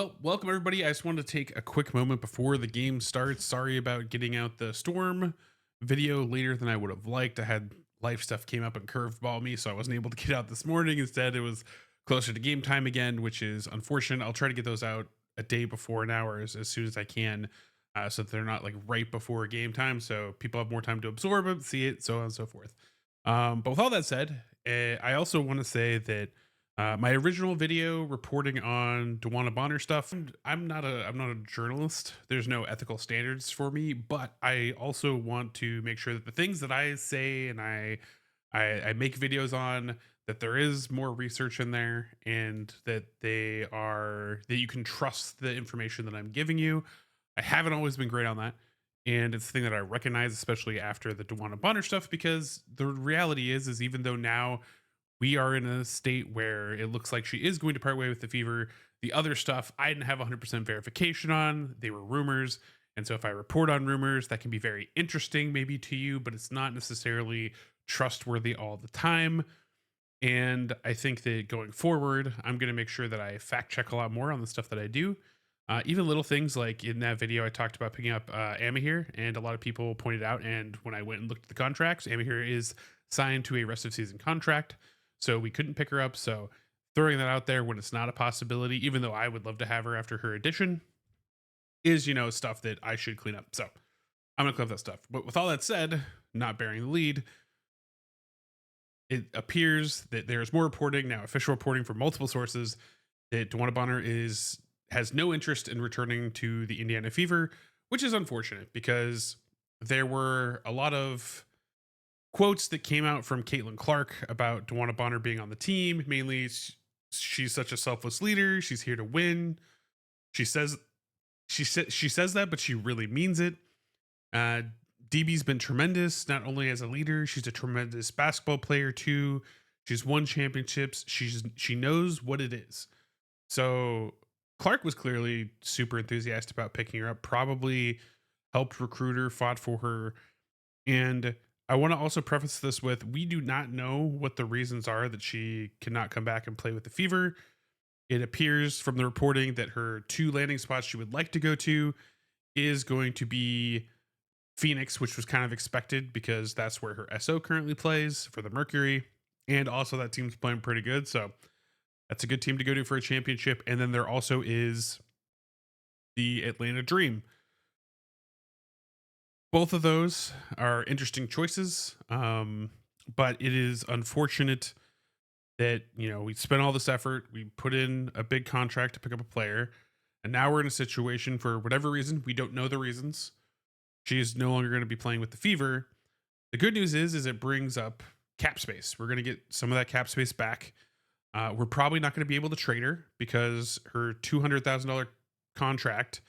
Well, welcome everybody. I just wanted to take a quick moment before the game starts. Sorry about getting out the storm video later than I would have liked. I had life stuff came up and curveball me, so I wasn't able to get out this morning. Instead, it was closer to game time again, which is unfortunate. I'll try to get those out a day before an hour as soon as I can, so that they're not like right before game time, so people have more time to absorb it, see it, so on and so forth. But with all that said, I also want to say that my original video reporting on Dwana Bonner stuff. I'm not a journalist. There's no ethical standards for me, but I also want to make sure that the things that I say and I make videos on, that there is more research in there, and that that you can trust the information that I'm giving you. I haven't always been great on that. And it's the thing that I recognize, especially after the Dewanna Bonner stuff, because the reality is even though now we are in a state where it looks like she is going to part way with the fever. The other stuff I didn't have 100% verification on. They were rumors. And so if I report on rumors, that can be very interesting maybe to you, but it's not necessarily trustworthy all the time. And I think that going forward, I'm going to make sure that I fact check a lot more on the stuff that I do. Even little things like in that video, I talked about picking up Amahir, and a lot of people pointed out. And when I went and looked at the contracts, Amahir is signed to a rest of season contract, so we couldn't pick her up. So throwing that out there when it's not a possibility, even though I would love to have her after her addition, is stuff that I should clean up. So I'm gonna clean up that stuff. But with all that said, not bearing the lead, it appears that there's more reporting now, official reporting from multiple sources, that Dwana Bonner has no interest in returning to the Indiana Fever, which is unfortunate because there were a lot of quotes that came out from Caitlin Clark about Dwana Bonner being on the team. Mainly, she's such a selfless leader. She's here to win. She says she says that, but she really means it. Uh, DB's been tremendous, not only as a leader, she's a tremendous basketball player too. She's won championships. She knows what it is. So Clark was clearly super enthusiastic about picking her up. Probably helped recruit her, fought for her, and I want to also preface this with we do not know what the reasons are that she cannot come back and play with the Fever. It appears from the reporting that her two landing spots she would like to go to is going to be Phoenix, which was kind of expected because that's where her SO currently plays for the Mercury. And also that team's playing pretty good. So that's a good team to go to for a championship. And then there also is the Atlanta Dream. Both of those are interesting choices. But it is unfortunate that, we spent all this effort, we put in a big contract to pick up a player, and now we're in a situation for whatever reason, we don't know the reasons. She is no longer going to be playing with the Fever. The good news is it brings up cap space. We're going to get some of that cap space back. We're probably not going to be able to trade her because her $200,000 contract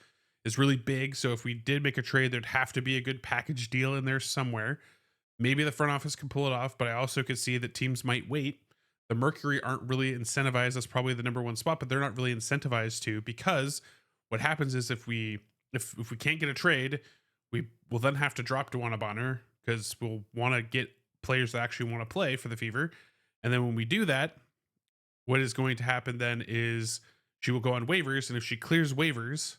is really big. So if we did make a trade, there'd have to be a good package deal in there somewhere. Maybe the front office can pull it off, but I also could see that teams might wait. The Mercury aren't really incentivized. That's probably the number one spot, but they're not really incentivized to, because what happens is if we can't get a trade, we will then have to drop Dwana Bonner because we'll want to get players that actually want to play for the Fever. And then when we do that, what is going to happen then is she will go on waivers, and if she clears waivers,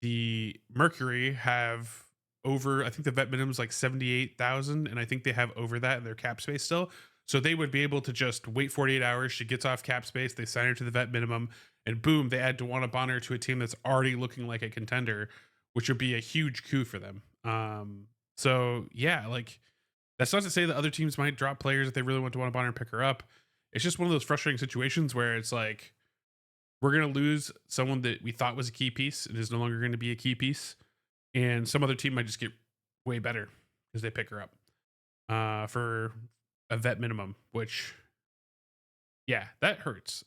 the Mercury have over, I think the vet minimum is like 78,000, and I think they have over that in their cap space still. So they would be able to just wait 48 hours. She gets off cap space, they sign her to the vet minimum, and boom, they add Dwana Bonner to a team that's already looking like a contender, which would be a huge coup for them. So yeah, like, that's not to say that other teams might drop players if they really want Dwana Bonner and pick her up. It's just one of those frustrating situations where it's like, we're going to lose someone that we thought was a key piece. It is no longer going to be a key piece. And some other team might just get way better because they pick her up for a vet minimum, which, yeah, that hurts.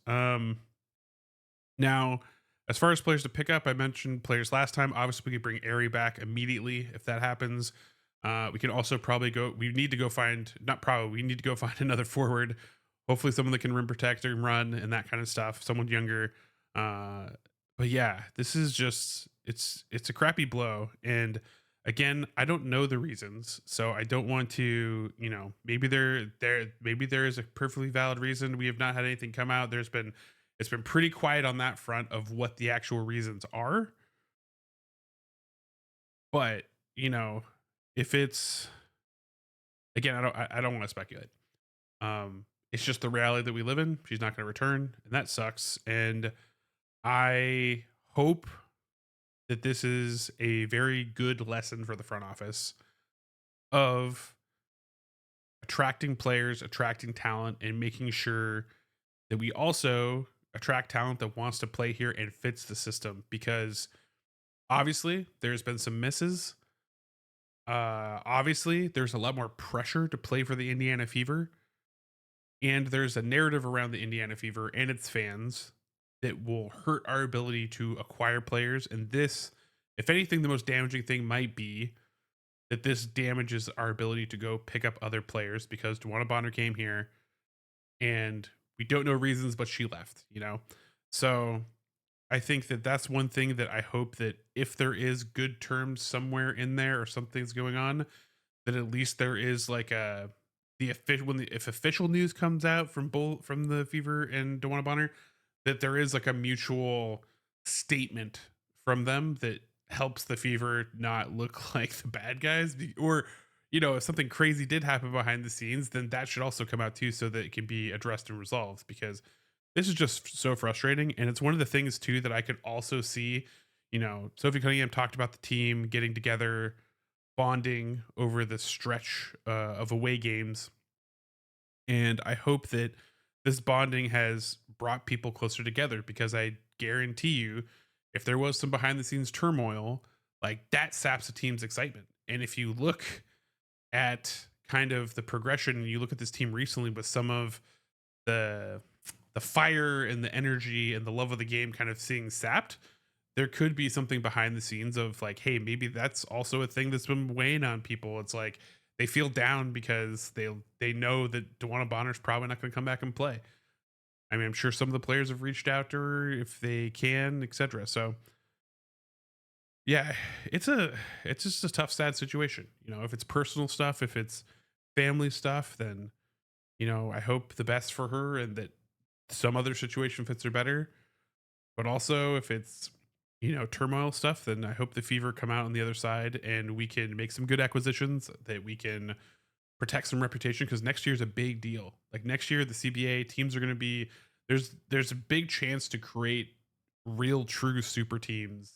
Now, as far as players to pick up, I mentioned players last time. Obviously, we could bring Airy back immediately if that happens. We can also probably we need to go find, not probably, we need to go find another forward. Hopefully someone that can rim protect and run and that kind of stuff. Someone younger. But yeah, this is just, it's a crappy blow. And again, I don't know the reasons, so I don't want to, maybe there is a perfectly valid reason. We have not had anything come out. There's been It's been pretty quiet on that front of what the actual reasons are. But, you know, if it's again, I don't want to speculate. It's just the reality that we live in. She's not going to return, and that sucks. And I hope that this is a very good lesson for the front office of attracting players, attracting talent, and making sure that we also attract talent that wants to play here and fits the system. Because obviously, there's been some misses. Obviously, there's a lot more pressure to play for the Indiana Fever, and there's a narrative around the Indiana Fever and its fans that will hurt our ability to acquire players. And this, if anything, the most damaging thing might be that this damages our ability to go pick up other players because Dwana Bonner came here and we don't know reasons, but she left, you know? So I think that that's one thing that I hope that if there is good terms somewhere in there or something's going on, that at least there is like a the official if official news comes out from both from the Fever and Dewanna Bonner, that there is like a mutual statement from them that helps the Fever not look like the bad guys, or you know, if something crazy did happen behind the scenes, then that should also come out too, so that it can be addressed and resolved. Because this is just so frustrating, and it's one of the things too that I could also see. You know, Sophie Cunningham talked about the team getting together, bonding over the stretch of away games. And I hope that this bonding has brought people closer together, because I guarantee you, if there was some behind the scenes turmoil, like that saps a team's excitement. And if you look at kind of the progression, and you look at this team recently with some of the fire and the energy and the love of the game kind of seeing sapped, there could be something behind the scenes of like, hey, maybe that's also a thing that's been weighing on people. It's like they feel down because they know that Dwana Bonner's probably not going to come back and play. I mean, I'm sure some of the players have reached out to her if they can, etc. So yeah, it's just a tough, sad situation. You know, if it's personal stuff, if it's family stuff, then you know, I hope the best for her and that some other situation fits her better. But also, if it's, you know, turmoil stuff, then I hope the Fever come out on the other side and we can make some good acquisitions, that we can protect some reputation, because next year's a big deal. Like next year, the CBA teams are going to be there's a big chance to create real, true super teams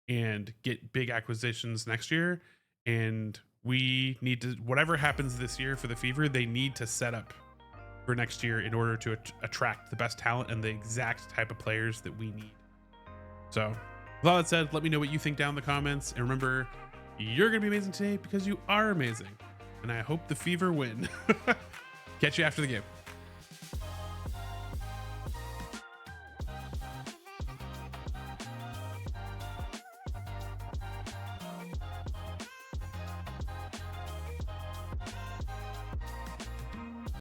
and get big acquisitions next year. And we need to, whatever happens this year for the Fever, they need to set up for next year in order to attract the best talent and the exact type of players that we need. So with all that said, let me know what you think down in the comments. And remember, you're going to be amazing today because you are amazing. And I hope the Fever win. Catch you after the game.